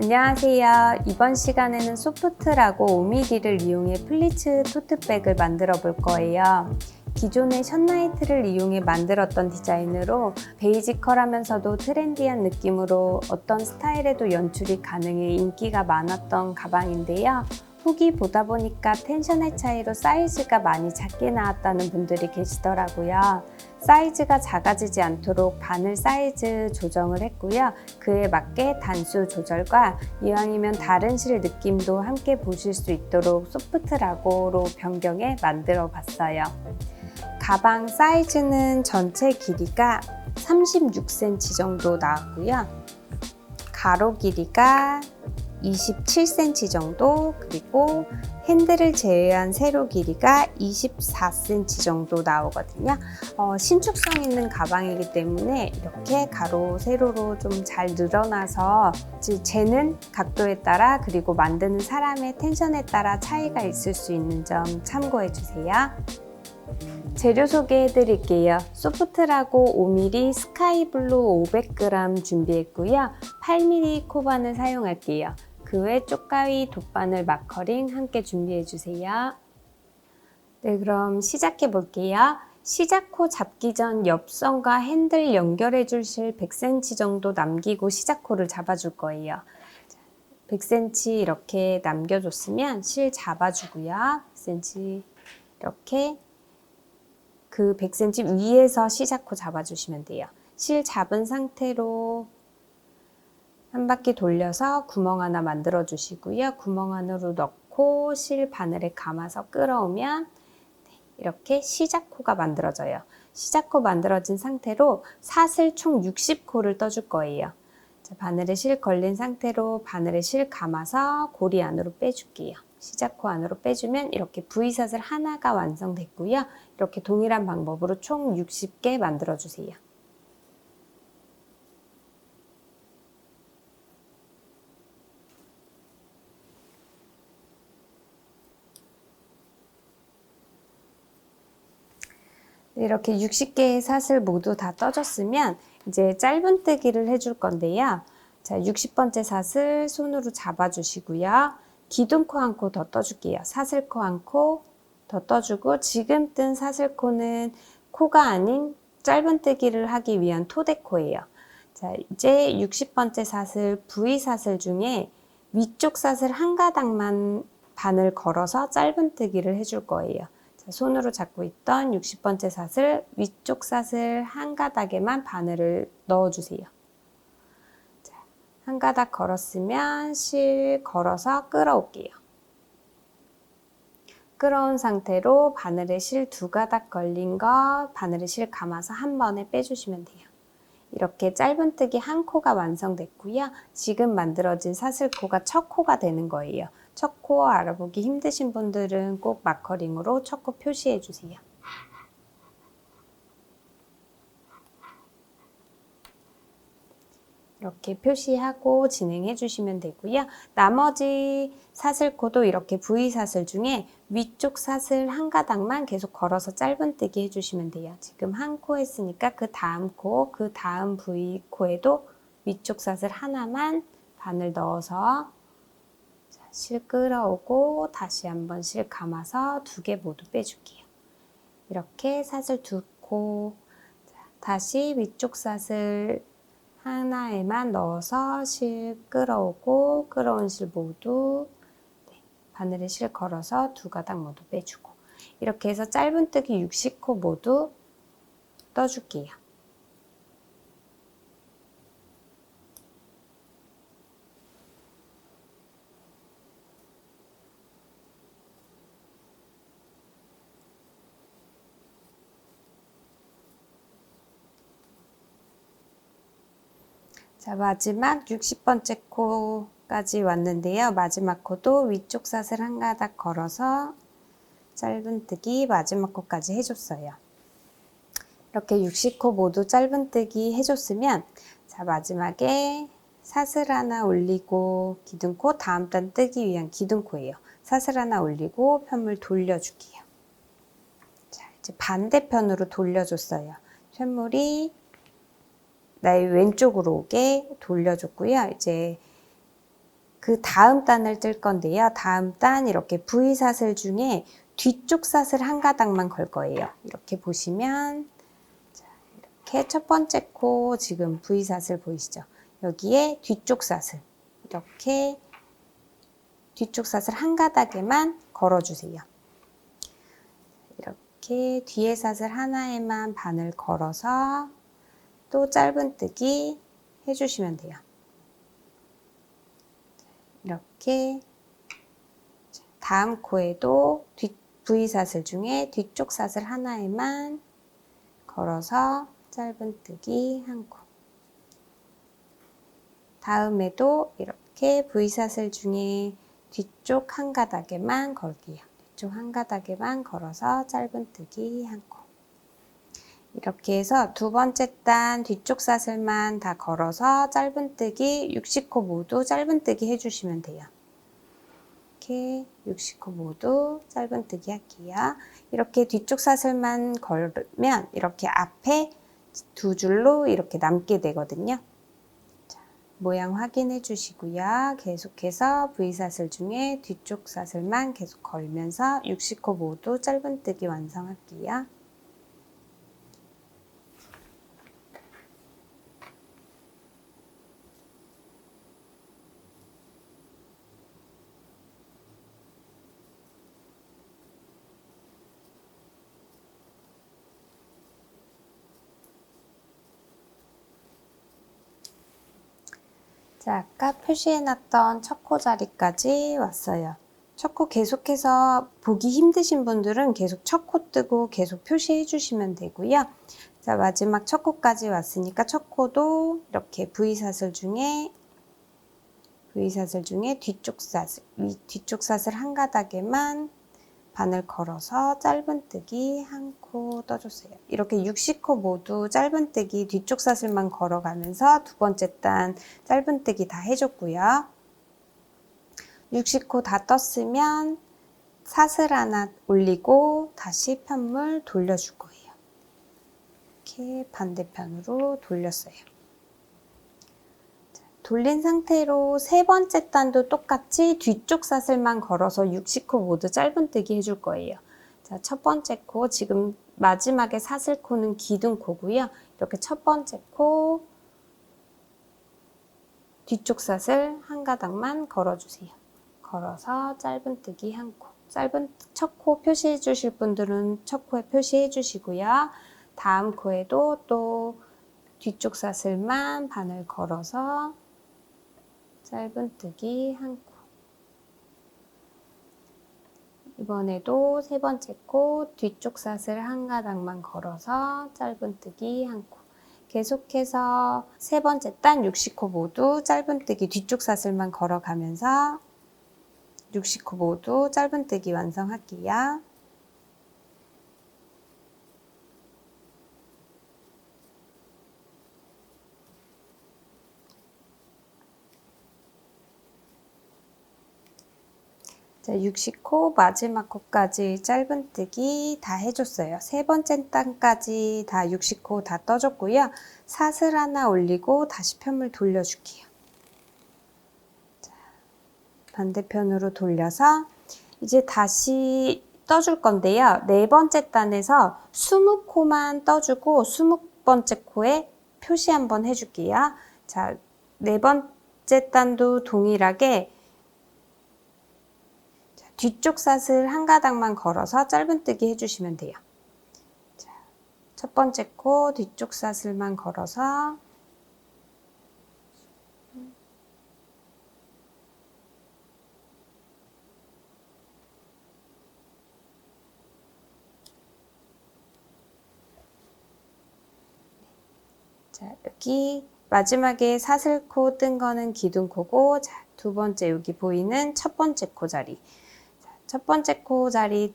안녕하세요. 이번 시간에는 소프트라고 5mm를 이용해 플리츠 토트백을 만들어 볼 거예요. 기존의 션라이트를 이용해 만들었던 디자인으로 베이지컬하면서도 트렌디한 느낌으로 어떤 스타일에도 연출이 가능해 인기가 많았던 가방인데요. 후기 보다 보니까 텐션의 차이로 사이즈가 많이 작게 나왔다는 분들이 계시더라고요. 사이즈가 작아지지 않도록 바늘 사이즈 조정을 했고요. 그에 맞게 단수 조절과 이왕이면 다른 실 느낌도 함께 보실 수 있도록 소프트라고로 변경해 만들어 봤어요. 가방 사이즈는 전체 길이가 36cm 정도 나왔고요. 가로 길이가 27cm 정도, 그리고 핸들을 제외한 세로 길이가 24cm 정도 나오거든요. 신축성 있는 가방이기 때문에 이렇게 가로, 세로로 좀 잘 늘어나서 재는 각도에 따라 그리고 만드는 사람의 텐션에 따라 차이가 있을 수 있는 점 참고해 주세요. 재료 소개해 드릴게요. 소프트라고 5mm 스카이블루 500g 준비했고요. 8mm 코바늘 사용할게요. 그 외 쪽가위, 돗바늘, 마커링 함께 준비해 주세요. 네, 그럼 시작해 볼게요. 시작코 잡기 전 옆선과 핸들 연결해 줄 실 100cm 정도 남기고 시작코를 잡아줄 거예요. 100cm 이렇게 남겨줬으면 실 잡아주고요. 100cm 이렇게 그 100cm 위에서 시작코 잡아주시면 돼요. 실 잡은 상태로 한 바퀴 돌려서 구멍 하나 만들어 주시고요. 구멍 안으로 넣고 실 바늘에 감아서 끌어오면 이렇게 시작코가 만들어져요. 시작코 만들어진 상태로 사슬 총 60코를 떠줄 거예요. 자, 바늘에 실 걸린 상태로 바늘에 실 감아서 고리 안으로 빼줄게요. 시작코 안으로 빼주면 이렇게 V사슬 하나가 완성됐고요. 이렇게 동일한 방법으로 총 60개 만들어 주세요. 이렇게 60개의 사슬 모두 다 떠줬으면 이제 짧은뜨기를 해줄 건데요. 자, 60번째 사슬 손으로 잡아주시고요. 기둥코 한 코 더 떠줄게요. 사슬코 한 코 더 떠주고, 지금 뜬 사슬코는 코가 아닌 짧은뜨기를 하기 위한 토대코예요. 자, 이제 60번째 사슬 V사슬 중에 위쪽 사슬 한 가닥만 바늘 걸어서 짧은뜨기를 해줄 거예요. 손으로 잡고 있던 60번째 사슬 위쪽 사슬 한 가닥에만 바늘을 넣어주세요. 자, 한 가닥 걸었으면 실 걸어서 끌어올게요. 끌어온 상태로 바늘에 실 두 가닥 걸린 거 바늘에 실 감아서 한 번에 빼주시면 돼요. 이렇게 짧은뜨기 한 코가 완성됐고요. 지금 만들어진 사슬코가 첫 코가 되는 거예요. 첫 코 알아보기 힘드신 분들은 꼭 마커링으로 첫 코 표시해 주세요. 이렇게 표시하고 진행해 주시면 되고요. 나머지 사슬코도 이렇게 V사슬 중에 위쪽 사슬 한 가닥만 계속 걸어서 짧은뜨기 해주시면 돼요. 지금 한 코 했으니까 그 다음 코, 그 다음 V코에도 위쪽 사슬 하나만 바늘 넣어서 실 끌어오고 다시 한번 실 감아서 두 개 모두 빼줄게요. 이렇게 사슬 두 코, 다시 위쪽 사슬 하나에만 넣어서 실 끌어오고, 끌어온 실 모두 바늘에 실 걸어서 두 가닥 모두 빼주고, 이렇게 해서 짧은뜨기 60코 모두 떠줄게요. 자, 마지막 60번째 코까지 왔는데요. 마지막 코도 위쪽 사슬 한 가닥 걸어서 짧은뜨기 마지막 코까지 해줬어요. 이렇게 60코 모두 짧은뜨기 해줬으면, 자, 마지막에 사슬 하나 올리고 기둥코, 다음 단 뜨기 위한 기둥코예요. 사슬 하나 올리고 편물 돌려줄게요. 자, 이제 반대편으로 돌려줬어요. 편물이 나의 왼쪽으로 오게 돌려줬고요. 이제 그 다음 단을 뜰 건데요. 다음 단 이렇게 V사슬 중에 뒤쪽 사슬 한 가닥만 걸 거예요. 이렇게 보시면 이렇게 첫 번째 코 지금 V사슬 보이시죠? 여기에 뒤쪽 사슬 이렇게 뒤쪽 사슬 한 가닥에만 걸어주세요. 이렇게 뒤에 사슬 하나에만 바늘 걸어서 또 짧은뜨기 해주시면 돼요. 이렇게 다음 코에도 V사슬 중에 뒤쪽 사슬 하나에만 걸어서 짧은뜨기 한 코. 다음에도 이렇게 V사슬 중에 뒤쪽 한 가닥에만 걸게요. 뒤쪽 한 가닥에만 걸어서 짧은뜨기 한 코. 이렇게 해서 두 번째 단 뒤쪽 사슬만 다 걸어서 짧은뜨기 60코 모두 짧은뜨기 해주시면 돼요. 이렇게 60코 모두 짧은뜨기 할게요. 이렇게 뒤쪽 사슬만 걸면 이렇게 앞에 두 줄로 이렇게 남게 되거든요. 자, 모양 확인해 주시고요. 계속해서 V사슬 중에 뒤쪽 사슬만 계속 걸면서 60코 모두 짧은뜨기 완성할게요. 자, 아까 표시해놨던 첫 코 자리까지 왔어요. 첫 코 계속해서 보기 힘드신 분들은 계속 첫 코 뜨고 계속 표시해 주시면 되고요. 자, 마지막 첫 코까지 왔으니까 첫 코도 이렇게 V사슬 중에 뒤쪽 사슬 한 가닥에만 바늘 걸어서 짧은뜨기 한 코 떠줬어요. 이렇게 60코 모두 짧은뜨기 뒤쪽 사슬만 걸어가면서 두 번째 단 짧은뜨기 다 해줬고요. 60코 다 떴으면 사슬 하나 올리고 다시 편물 돌려줄 거예요. 이렇게 반대편으로 돌렸어요. 돌린 상태로 세 번째 단도 똑같이 뒤쪽 사슬만 걸어서 60코 모두 짧은뜨기 해줄 거예요. 자, 첫 번째 코, 지금 마지막에 사슬 코는 기둥코고요. 이렇게 첫 번째 코, 뒤쪽 사슬 한 가닥만 걸어주세요. 걸어서 짧은뜨기 한 코. 첫 코 표시해 주실 분들은 첫 코에 표시해 주시고요. 다음 코에도 또 뒤쪽 사슬만 바늘 걸어서 짧은뜨기 한 코. 이번에도 세 번째 코 뒤쪽 사슬 한 가닥만 걸어서 짧은뜨기 한 코. 계속해서 세 번째 단 60코 모두 짧은뜨기 뒤쪽 사슬만 걸어가면서 60코 모두 짧은뜨기 완성할게요. 자, 60코 마지막 코까지 짧은뜨기 다 해줬어요. 세 번째 단까지 다 60코 다 떠줬고요. 사슬 하나 올리고 다시 편물 돌려줄게요. 자, 반대편으로 돌려서 이제 다시 떠줄 건데요. 네 번째 단에서 20코만 떠주고 20번째 코에 표시 한번 해줄게요. 자, 네 번째 단도 동일하게 뒤쪽 사슬 한 가닥만 걸어서 짧은뜨기 해주시면 돼요. 자, 첫 번째 코 뒤쪽 사슬만 걸어서 자, 여기 마지막에 사슬코 뜬 거는 기둥코고, 자, 두 번째 여기 보이는 첫 번째 코 자리. 자, 첫 번째 코 자리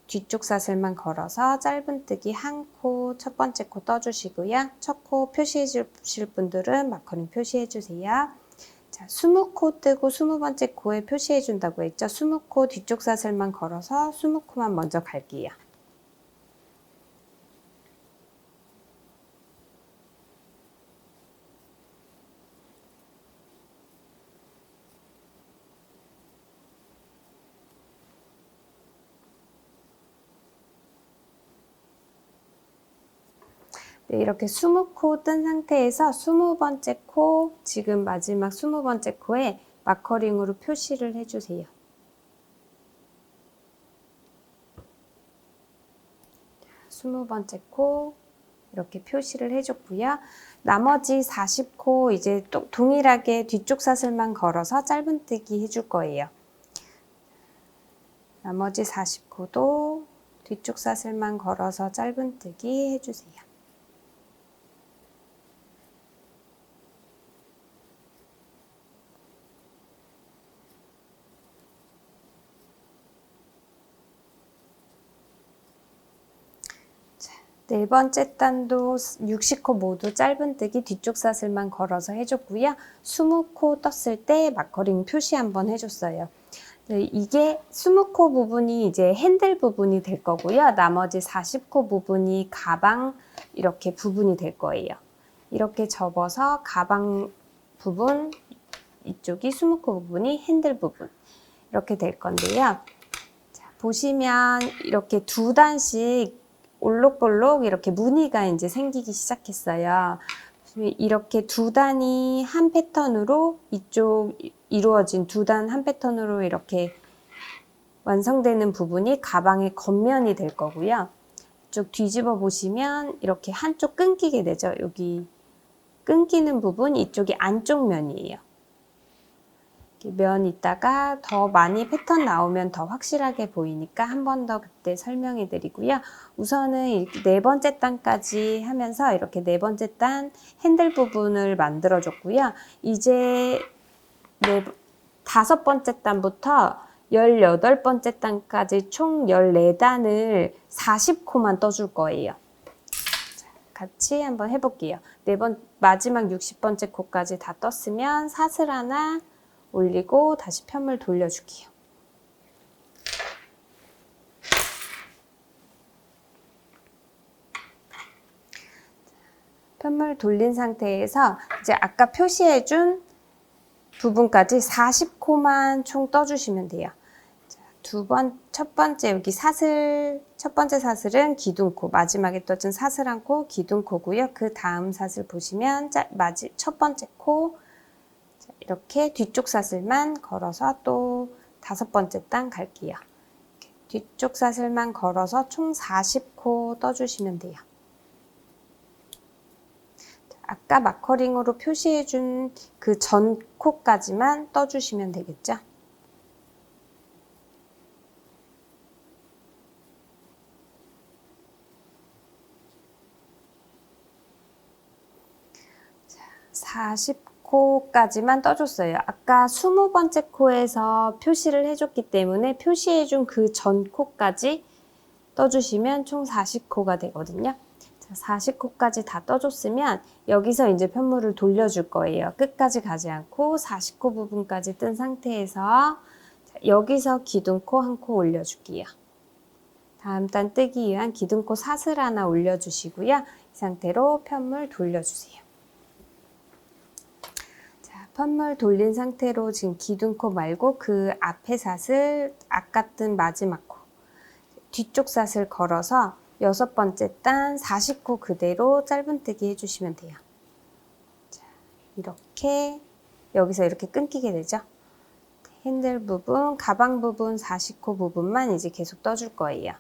뒤쪽 사슬만 걸어서 짧은뜨기 한 코 첫 번째 코 떠주시고요. 첫 코 표시해 주실 분들은 마커링 표시해 주세요. 자, 20코 뜨고 20번째 코에 표시해 준다고 했죠. 20코 뒤쪽 사슬만 걸어서 20코만 먼저 갈게요. 네, 이렇게 20코 뜬 상태에서 20번째 코, 지금 마지막 20번째 코에 마커링으로 표시를 해주세요. 스무 번째 코 이렇게 표시를 해줬고요. 나머지 40코 이제 또 동일하게 뒤쪽 사슬만 걸어서 짧은뜨기 해줄 거예요. 나머지 40코도 뒤쪽 사슬만 걸어서 짧은뜨기 해주세요. 네 번째 단도 60코 모두 짧은뜨기 뒤쪽 사슬만 걸어서 해줬고요. 20코 떴을 때 마커링 표시 한번 해줬어요. 네, 이게 20코 부분이 이제 핸들 부분이 될 거고요. 나머지 40코 부분이 가방 이렇게 부분이 될 거예요. 이렇게 접어서 가방 부분, 이쪽이 20코 부분이 핸들 부분 이렇게 될 건데요. 자, 보시면 이렇게 두 단씩 올록볼록 이렇게 무늬가 이제 생기기 시작했어요. 이렇게 두 단이 한 패턴으로 이쪽 이루어진 두 단 한 패턴으로 이렇게 완성되는 부분이 가방의 겉면이 될 거고요. 이쪽 뒤집어 보시면 이렇게 한쪽 끊기게 되죠. 여기 끊기는 부분 이쪽이 안쪽 면이에요. 면 있다가 더 많이 패턴 나오면 더 확실하게 보이니까 한 번 더 그때 설명해 드리고요. 우선은 이렇게 네 번째 단까지 하면서 이렇게 네 번째 단 핸들 부분을 만들어 줬고요. 이제 다섯 번째 단부터 18번째 단까지 총 14단을 40코만 떠줄 거예요. 자, 같이 한번 해볼게요. 마지막 60번째 코까지 다 떴으면 사슬 하나 올리고 다시 편물 돌려줄게요. 편물 돌린 상태에서 이제 아까 표시해준 부분까지 40코만 총 떠주시면 돼요. 자, 첫 번째 여기 첫 번째 사슬은 기둥코, 마지막에 떠준 사슬 한 코, 기둥코고요. 그 다음 사슬 보시면 첫 번째 코, 이렇게 뒤쪽 사슬만 걸어서 또 다섯 번째 단 갈게요. 뒤쪽 사슬만 걸어서 총 40코 떠주시면 돼요. 아까 마커링으로 표시해준 그 전 코까지만 떠주시면 되겠죠? 자, 40코까지만 떠줬어요. 아까 20번째 코에서 표시를 해줬기 때문에 표시해준 그 전 코까지 떠주시면 총 40코가 되거든요. 40코까지 다 떠줬으면 여기서 이제 편물을 돌려줄 거예요. 끝까지 가지 않고 40코 부분까지 뜬 상태에서 여기서 기둥코 한 코 올려줄게요. 다음 단 뜨기 위한 기둥코 사슬 하나 올려주시고요. 이 상태로 편물 돌려주세요. 자, 편물 돌린 상태로 지금 기둥코 말고 그 앞에 사슬, 아까 뜬 마지막 코, 뒤쪽 사슬 걸어서 여섯 번째 단 40코 그대로 짧은뜨기 해주시면 돼요. 자, 이렇게 여기서 이렇게 끊기게 되죠. 핸들 부분, 가방 부분 40코 부분만 이제 계속 떠줄 거예요.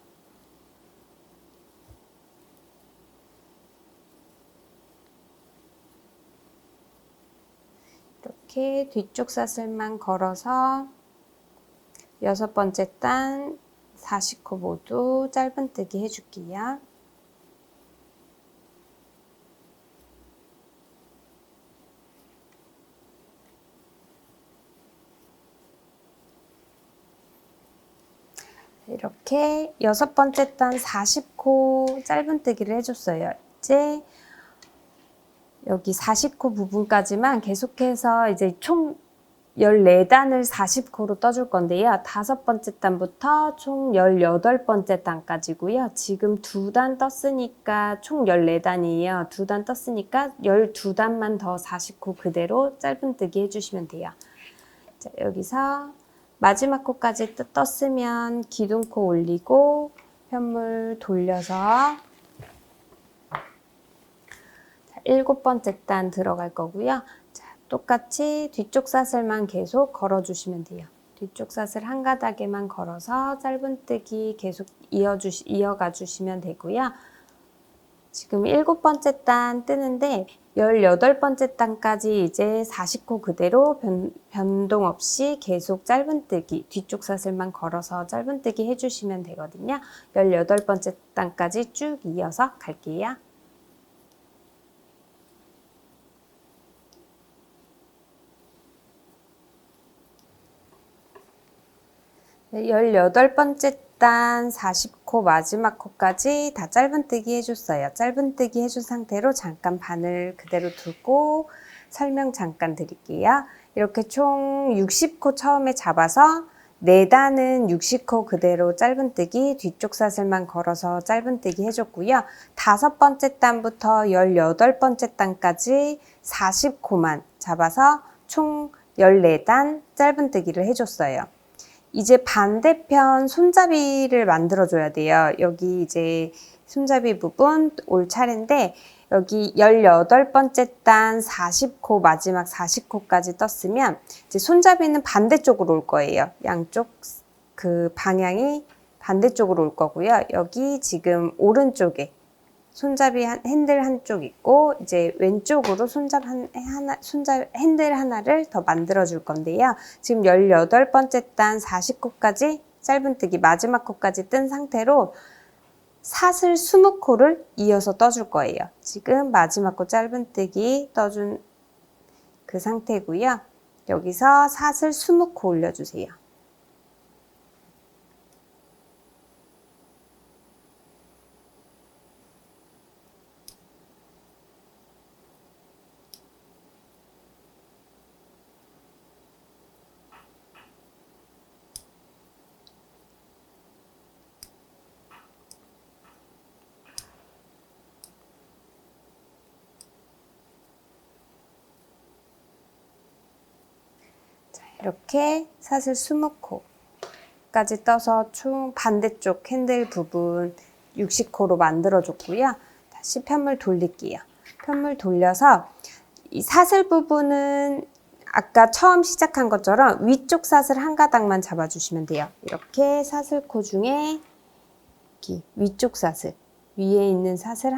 이렇게 뒤쪽 사슬만 걸어서 여섯 번째 단 40코 모두 짧은뜨기 해줄게요. 이렇게 여섯 번째 단 40코 짧은뜨기를 해줬어요. 이제 여기 40코 부분까지만 계속해서 이제 총 14단을 40코로 떠줄 건데요. 다섯 번째 단부터 총 18번째 단까지고요. 지금 2단 떴으니까 총 14단이에요. 2단 떴으니까 12단만 더 40코 그대로 짧은뜨기 해주시면 돼요. 자, 여기서 마지막 코까지 떴으면 기둥코 올리고 편물 돌려서 7번째 단 들어갈 거고요. 자, 똑같이 뒤쪽 사슬만 계속 걸어주시면 돼요. 뒤쪽 사슬 한 가닥에만 걸어서 짧은뜨기 계속 이어가 주시면 되고요. 지금 7번째 단 뜨는데 18번째 단까지 이제 40코 그대로 변동 없이 계속 짧은뜨기, 뒤쪽 사슬만 걸어서 짧은뜨기 해주시면 되거든요. 18번째 단까지 쭉 이어서 갈게요. 18번째 단 40코 마지막 코까지 다 짧은뜨기 해줬어요. 짧은뜨기 해준 상태로 잠깐 바늘 그대로 두고 설명 잠깐 드릴게요. 이렇게 총 60코 처음에 잡아서 4단은 60코 그대로 짧은뜨기, 뒤쪽 사슬만 걸어서 짧은뜨기 해줬고요. 5번째 단부터 18번째 단까지 40코만 잡아서 총 14단 짧은뜨기를 해줬어요. 이제 반대편 손잡이를 만들어 줘야 돼요. 여기 이제 손잡이 부분 올 차례인데 여기 18번째 단 40코 마지막 40코까지 떴으면 이제 손잡이는 반대쪽으로 올 거예요. 양쪽 그 방향이 반대쪽으로 올 거고요. 여기 지금 오른쪽에 손잡이 핸들 한쪽 있고 이제 왼쪽으로 핸들 하나를 더 만들어 줄 건데요. 지금 18번째 단 40코까지 짧은뜨기 마지막 코까지 뜬 상태로 사슬 20코를 이어서 떠줄 거예요. 지금 마지막 코 짧은뜨기 떠준 그 상태고요. 여기서 사슬 20코 올려주세요. 이렇게 사슬 20코까지 떠서 총 반대쪽 핸들 부분 60코로 만들어 줬고요. 다시 편물 돌릴게요. 편물 돌려서 이 사슬 부분은 아까 처음 시작한 것처럼 위쪽 사슬 한 가닥만 잡아주시면 돼요. 이렇게 사슬코 중에 위쪽 사슬 위에 있는 사슬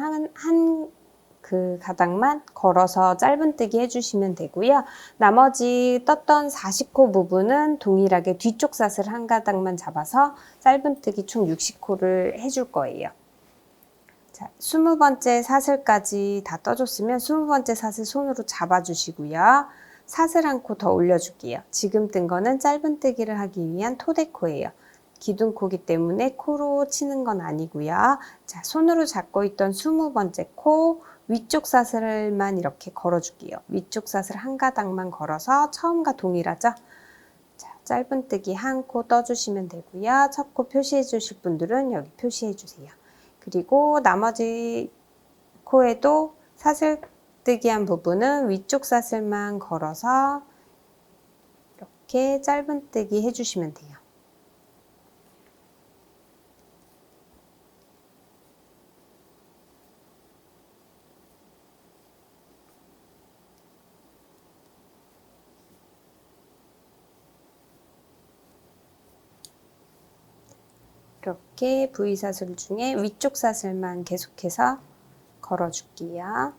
그 가닥만 걸어서 짧은뜨기 해주시면 되고요. 나머지 떴던 40코 부분은 동일하게 뒤쪽 사슬 한 가닥만 잡아서 짧은뜨기 총 60코를 해줄 거예요. 자, 20번째 사슬까지 다 떠줬으면 20번째 사슬 손으로 잡아주시고요. 사슬 한 코 더 올려줄게요. 지금 뜬 거는 짧은뜨기를 하기 위한 토대코예요. 기둥코기 때문에 코로 치는 건 아니고요. 자, 손으로 잡고 있던 20번째 코 위쪽 사슬만 이렇게 걸어줄게요. 위쪽 사슬 한 가닥만 걸어서 처음과 동일하죠? 자, 짧은뜨기 한 코 떠주시면 되고요. 첫 코 표시해 주실 분들은 여기 표시해 주세요. 그리고 나머지 코에도 사슬뜨기 한 부분은 위쪽 사슬만 걸어서 이렇게 짧은뜨기 해주시면 돼요. 이렇게 V사슬 중에 위쪽 사슬만 계속해서 걸어줄게요.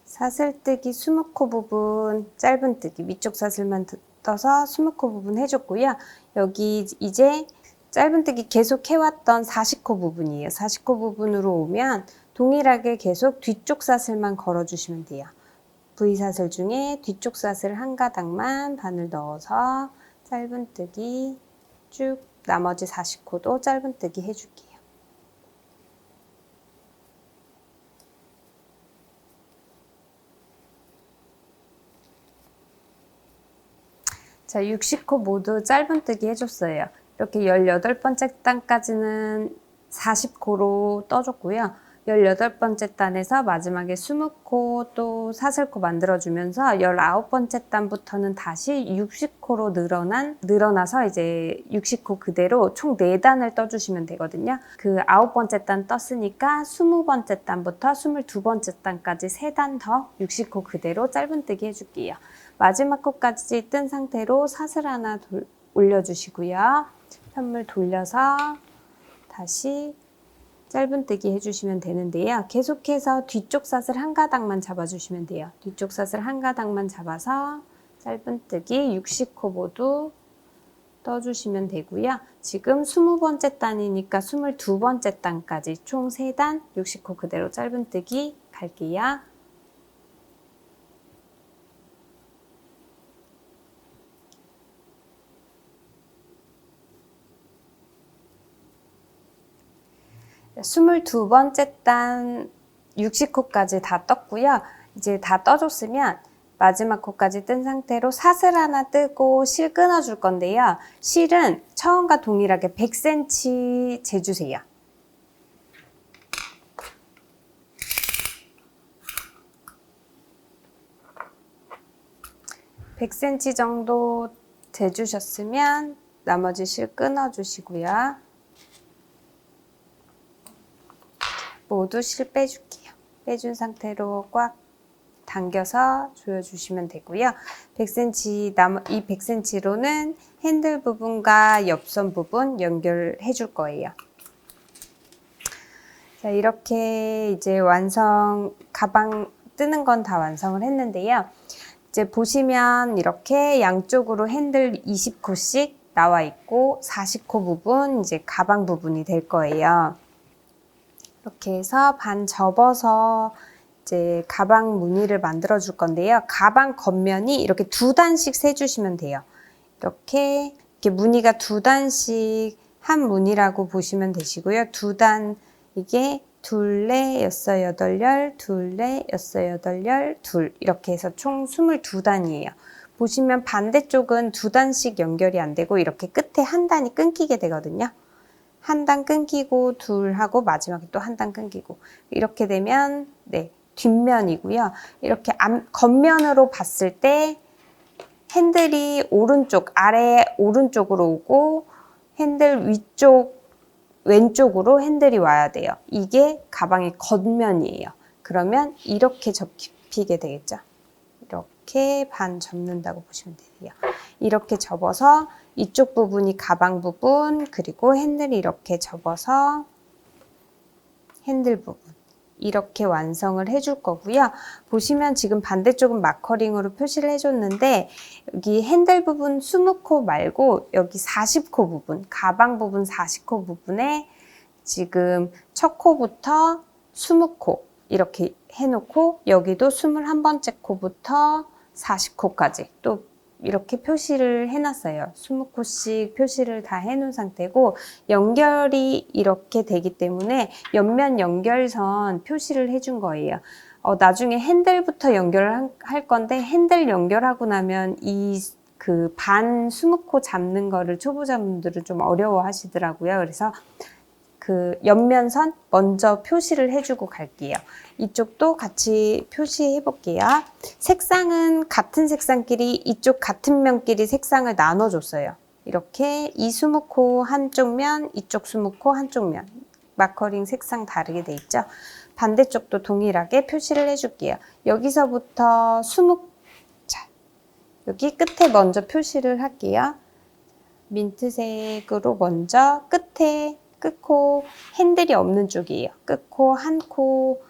사슬뜨기 20코 부분 짧은뜨기 위쪽 사슬만 떠서 20코 부분 해줬고요. 여기 이제 짧은뜨기 계속 해왔던 40코 부분이에요. 40코 부분으로 오면 동일하게 계속 뒤쪽 사슬만 걸어주시면 돼요. V사슬 중에 뒤쪽 사슬 한 가닥만 바늘 넣어서 짧은뜨기 쭉 나머지 40코도 짧은뜨기 해줄게요. 자, 60코 모두 짧은뜨기 해줬어요. 이렇게 18번째 단까지는 40코로 떠줬고요. 18번째 단에서 마지막에 20코 또 사슬코 만들어주면서 19번째 단부터는 다시 60코로 늘어나서 이제 60코 그대로 총 4단을 떠주시면 되거든요. 그 9번째 단 떴으니까 20번째 단부터 22번째 단까지 3단 더 60코 그대로 짧은뜨기 해줄게요. 마지막 코까지 뜬 상태로 사슬 하나 올려주시고요. 편물 돌려서 다시 짧은뜨기 해주시면 되는데요. 계속해서 뒤쪽 사슬 한 가닥만 잡아주시면 돼요. 뒤쪽 사슬 한 가닥만 잡아서 짧은뜨기 60코 모두 떠주시면 되고요. 지금 20번째 단이니까 22번째 단까지 총 3단 60코 그대로 짧은뜨기 갈게요. 스물두 번째 단 60코까지 다 떴고요. 이제 다 떠줬으면 마지막 코까지 뜬 상태로 사슬 하나 뜨고 실 끊어줄 건데요. 실은 처음과 동일하게 100cm 재주세요. 100cm 정도 재주셨으면 나머지 실 끊어주시고요. 모두 실 빼줄게요. 빼준 상태로 꽉 당겨서 조여주시면 되고요. 100cm, 이 100cm로는 핸들 부분과 옆선 부분 연결해 줄 거예요. 자, 이렇게 이제 가방 뜨는 건 다 완성을 했는데요. 이제 보시면 이렇게 양쪽으로 핸들 20코씩 나와 있고 40코 부분 이제 가방 부분이 될 거예요. 이렇게 해서 반 접어서 이제 가방 무늬를 만들어 줄 건데요. 가방 겉면이 이렇게 2단씩 세주시면 돼요. 이렇게 무늬가 2단씩 한 무늬라고 보시면 되시고요. 2단 이게 둘, 넷, 여섯, 여덟, 열, 둘, 넷, 여섯, 여덟, 열, 둘 이렇게 해서 총 22단이에요. 보시면 반대쪽은 2단씩 연결이 안 되고 이렇게 끝에 한 단이 끊기게 되거든요. 한 단 끊기고 둘 하고 마지막에 또 한 단 끊기고 이렇게 되면 네 뒷면이고요. 이렇게 겉면으로 봤을 때 핸들이 아래 오른쪽으로 오고 핸들 위쪽 왼쪽으로 핸들이 와야 돼요. 이게 가방의 겉면이에요. 그러면 이렇게 접히게 되겠죠. 이렇게 반 접는다고 보시면 돼요. 이렇게 접어서 이쪽 부분이 가방 부분 그리고 핸들이 이렇게 접어서 핸들 부분 이렇게 완성을 해줄 거고요. 보시면 지금 반대쪽은 마커링으로 표시를 해줬는데 여기 핸들 부분 20코 말고 여기 40코 부분 가방 부분 40코 부분에 지금 첫 코부터 20코 이렇게 해놓고 여기도 21번째 코부터 40코까지 또 이렇게 표시를 해놨어요. 20코씩 표시를 다 해놓은 상태고 연결이 이렇게 되기 때문에 옆면 연결선 표시를 해준 거예요. 나중에 핸들부터 연결을 할 건데 핸들 연결하고 나면 이 그 반 20코 잡는 거를 초보자분들은 좀 어려워 하시더라고요. 그래서 그 옆면선 먼저 표시를 해주고 갈게요. 이쪽도 같이 표시해 볼게요. 색상은 같은 색상끼리 이쪽 같은 면끼리 색상을 나눠줬어요. 이렇게 이 20코 한쪽 면, 이쪽 20코 한쪽 면. 마커링 색상 다르게 돼 있죠. 반대쪽도 동일하게 표시를 해줄게요. 여기서부터 자, 여기 끝에 먼저 표시를 할게요. 민트색으로 먼저 끝에 끝코 핸들이 없는 쪽이에요. 끝코 한 코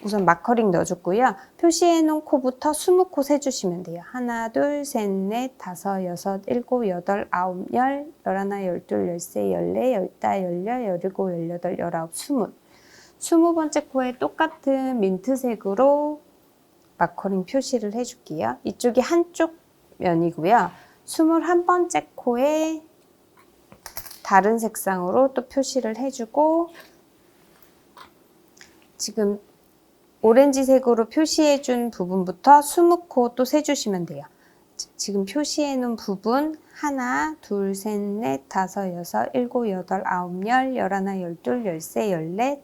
우선 마커링 넣어줬고요. 표시해 놓은 코부터 20코 세주시면 돼요. 하나, 둘, 셋, 넷, 다섯, 여섯, 일곱, 여덟, 아홉, 열, 열하나, 열둘, 열세, 열네, 열다, 열여, 열일곱, 열여덟, 열아홉, 20번째 코에 똑같은 민트색으로 마커링 표시를 해줄게요. 이쪽이 한쪽 면이고요. 21번째 코에 다른 색상으로 또 표시를 해주고 지금 오렌지색으로 표시해준 부분부터 20코 또 세주시면 돼요. 지금 표시해놓은 부분 하나, 둘, 셋, 넷, 다섯, 여섯, 일곱, 여덟, 아홉, 열, 열하나, 열둘, 열세, 열넷,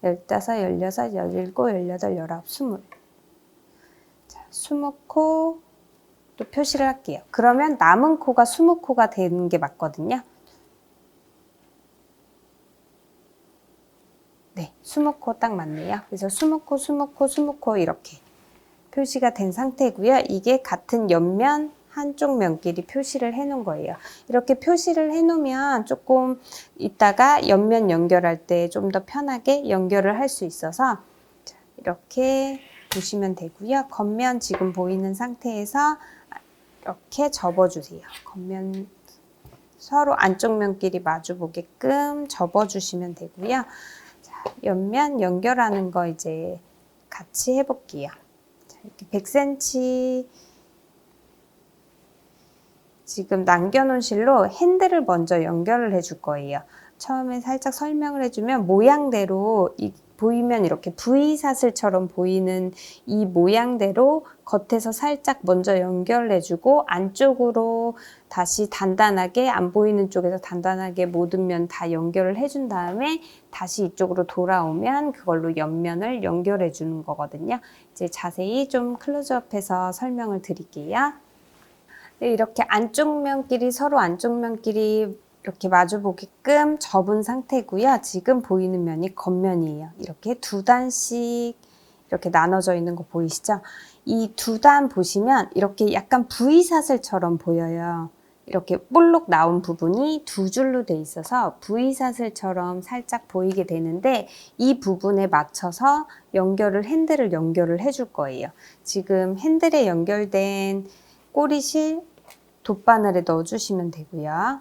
15, 16, 17, 18, 19, 20. 자, 20코 또 표시를 할게요. 그러면 남은 코가 20코가 되는 게 맞거든요. 네, 20코 딱 맞네요. 그래서 20코, 20코, 20코 이렇게 표시가 된 상태고요. 이게 같은 옆면 한쪽 면끼리 표시를 해 놓은 거예요. 이렇게 표시를 해 놓으면 조금 이따가 옆면 연결할 때 좀 더 편하게 연결을 할 수 있어서 이렇게 보시면 되고요. 겉면 지금 보이는 상태에서 이렇게 접어주세요. 겉면 서로 안쪽 면끼리 마주 보게끔 접어주시면 되고요. 자, 옆면 연결하는 거 이제 같이 해볼게요. 자, 이렇게 100cm 지금 남겨놓은 실로 핸들을 먼저 연결을 해줄 거예요. 처음에 살짝 설명을 해주면 모양대로 보이면 이렇게 V사슬처럼 보이는 이 모양대로 겉에서 살짝 먼저 연결해주고 안쪽으로 다시 단단하게 안 보이는 쪽에서 단단하게 모든 면 다 연결을 해준 다음에 다시 이쪽으로 돌아오면 그걸로 옆면을 연결해 주는 거거든요. 이제 자세히 좀 클로즈업해서 설명을 드릴게요. 이렇게 안쪽 면끼리 서로 안쪽 면끼리 이렇게 마주 보게끔 접은 상태고요. 지금 보이는 면이 겉면이에요. 이렇게 두 단씩 이렇게 나눠져 있는 거 보이시죠? 이 두 단 보시면 이렇게 약간 V사슬처럼 보여요. 이렇게 볼록 나온 부분이 두 줄로 돼 있어서 V사슬처럼 살짝 보이게 되는데 이 부분에 맞춰서 핸들을 연결을 해줄 거예요. 지금 핸들에 연결된 꼬리실 돗바늘에 넣어주시면 되고요.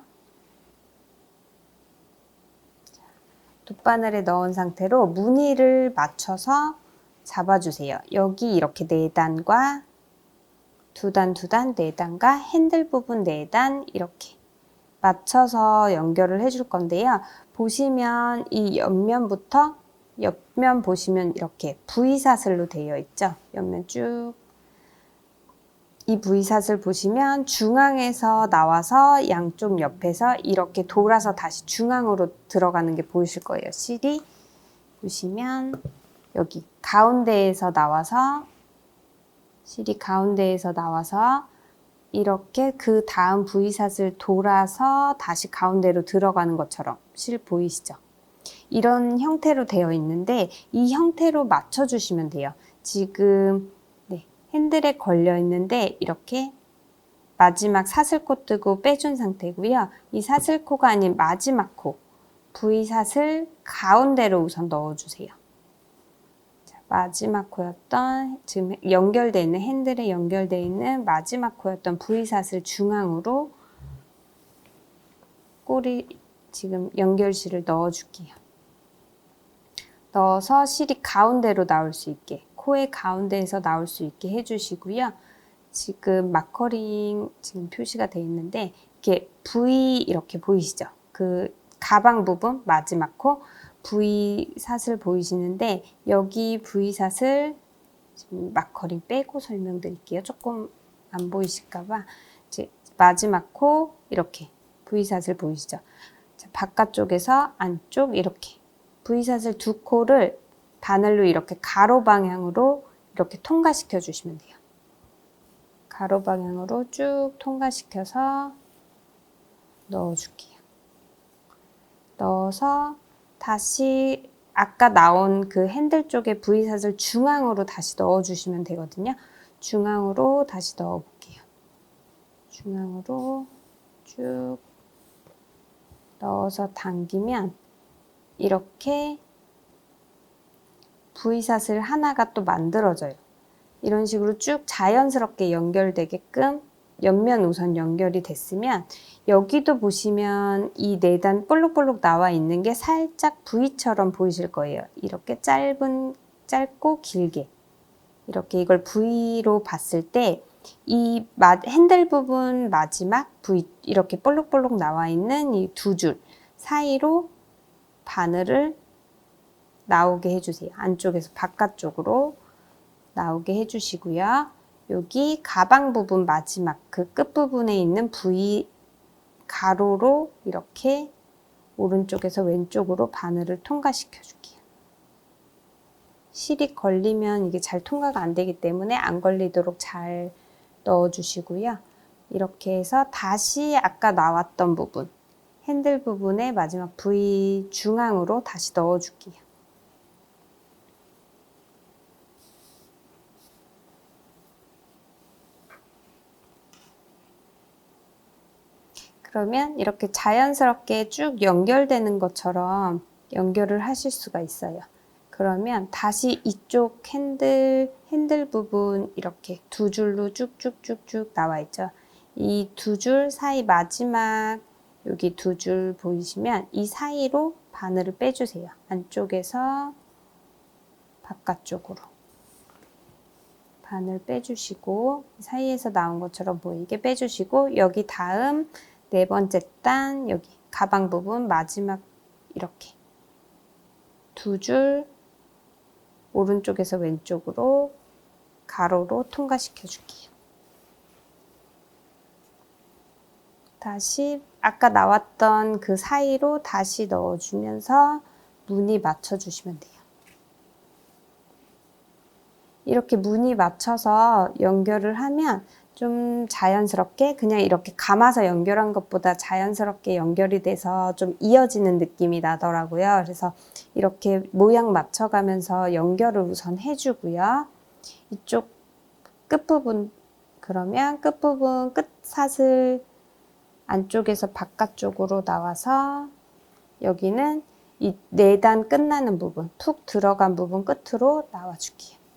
돗바늘에 넣은 상태로 무늬를 맞춰서 잡아주세요. 여기 이렇게 4단과 2단, 2단, 4단과 핸들 부분 4단 이렇게 맞춰서 연결을 해줄 건데요. 보시면 이 옆면부터 옆면 보시면 이렇게 V사슬로 되어 있죠. 옆면 쭉 이 V사슬 보시면 중앙에서 나와서 양쪽 옆에서 이렇게 돌아서 다시 중앙으로 들어가는 게 보이실 거예요. 실이 보시면 여기 가운데에서 나와서 실이 가운데에서 나와서 이렇게 그 다음 V사슬 돌아서 다시 가운데로 들어가는 것처럼 실 보이시죠? 이런 형태로 되어 있는데 이 형태로 맞춰주시면 돼요. 지금 핸들에 걸려 있는데 이렇게 마지막 사슬코 뜨고 빼준 상태고요. 이 사슬코가 아닌 마지막 코 V사슬 가운데로 우선 넣어주세요. 자, 마지막 코였던 지금 연결되어 있는 핸들에 연결되어 있는 마지막 코였던 V사슬 중앙으로 꼬리 지금 연결실을 넣어줄게요. 넣어서 실이 가운데로 나올 수 있게 코의 가운데에서 나올 수 있게 해주시고요. 지금 마커링 지금 표시가 되어 있는데 이렇게 V 이렇게 보이시죠? 그 가방 부분 마지막 코 V 사슬 보이시는데 여기 V 사슬 지금 마커링 빼고 설명드릴게요. 조금 안 보이실까봐 이제 마지막 코 이렇게 V 사슬 보이시죠? 자, 바깥쪽에서 안쪽 이렇게 V사슬 두 코를 바늘로 이렇게 가로 방향으로 이렇게 통과시켜 주시면 돼요. 가로 방향으로 쭉 통과시켜서 넣어줄게요. 넣어서 다시 아까 나온 그 핸들 쪽에 V사슬 중앙으로 다시 넣어주시면 되거든요. 중앙으로 다시 넣어볼게요. 중앙으로 쭉 넣어서 당기면 이렇게 V사슬 하나가 또 만들어져요. 이런 식으로 쭉 자연스럽게 연결되게끔 옆면 우선 연결이 됐으면 여기도 보시면 이 4단 볼록볼록 나와 있는 게 살짝 V처럼 보이실 거예요. 이렇게 짧고 길게 이렇게 이걸 V로 봤을 때 이 핸들 부분 마지막 V 이렇게 볼록볼록 나와 있는 이 두 줄 사이로 바늘을 나오게 해주세요. 안쪽에서 바깥쪽으로 나오게 해주시고요. 여기 가방 부분 마지막 그 끝부분에 있는 V 가로로 이렇게 오른쪽에서 왼쪽으로 바늘을 통과시켜 줄게요. 실이 걸리면 이게 잘 통과가 안 되기 때문에 안 걸리도록 잘 넣어주시고요. 이렇게 해서 다시 아까 나왔던 부분, 핸들 부분에 마지막 V 중앙으로 다시 넣어줄게요. 그러면 이렇게 자연스럽게 쭉 연결되는 것처럼 연결을 하실 수가 있어요. 그러면 다시 이쪽 핸들 부분 이렇게 두 줄로 쭉쭉쭉쭉 나와 있죠. 이 두 줄 사이 마지막 여기 두 줄 보이시면 이 사이로 바늘을 빼주세요. 안쪽에서 바깥쪽으로 바늘 빼주시고 사이에서 나온 것처럼 보이게 빼주시고 여기 다음 네 번째 단 여기 가방 부분 마지막 이렇게 두 줄 오른쪽에서 왼쪽으로 가로로 통과시켜 줄게요. 다시 아까 나왔던 그 사이로 다시 넣어주면서 무늬 맞춰주시면 돼요. 이렇게 무늬 맞춰서 연결을 하면 좀 자연스럽게 그냥 이렇게 감아서 연결한 것보다 자연스럽게 연결이 돼서 좀 이어지는 느낌이 나더라고요. 그래서 이렇게 모양 맞춰가면서 연결을 우선 해주고요. 이쪽 끝부분 그러면 끝부분 끝사슬 안쪽에서 바깥쪽으로 나와서 여기는 이 4단 끝나는 부분 툭 들어간 부분 끝으로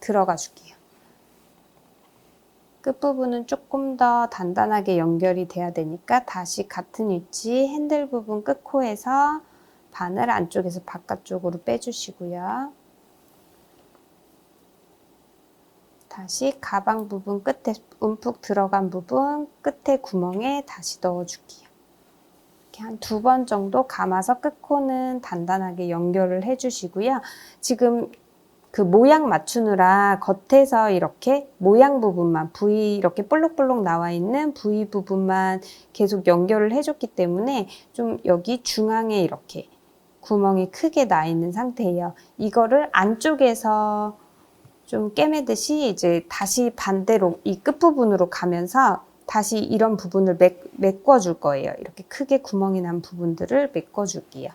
들어가 줄게요. 끝부분은 조금 더 단단하게 연결이 돼야 되니까 다시 같은 위치 핸들 부분 끝코에서 바늘 안쪽에서 바깥쪽으로 빼주시고요. 다시 가방 부분 끝에 움푹 들어간 부분 끝에 구멍에 다시 넣어줄게요. 이렇게 한 2번 정도 감아서 끝코는 단단하게 연결을 해주시고요. 지금 그 모양 맞추느라 겉에서 이렇게 모양 부분만 V 이렇게 볼록볼록 나와 있는 V 부분만 계속 연결을 해줬기 때문에 좀 여기 중앙에 이렇게 구멍이 크게 나 있는 상태예요. 이거를 안쪽에서 좀 꿰매듯이 이제 다시 반대로 이 끝부분으로 가면서 다시 이런 부분을 메꿔줄 거예요. 이렇게 크게 구멍이 난 부분들을 메꿔줄게요.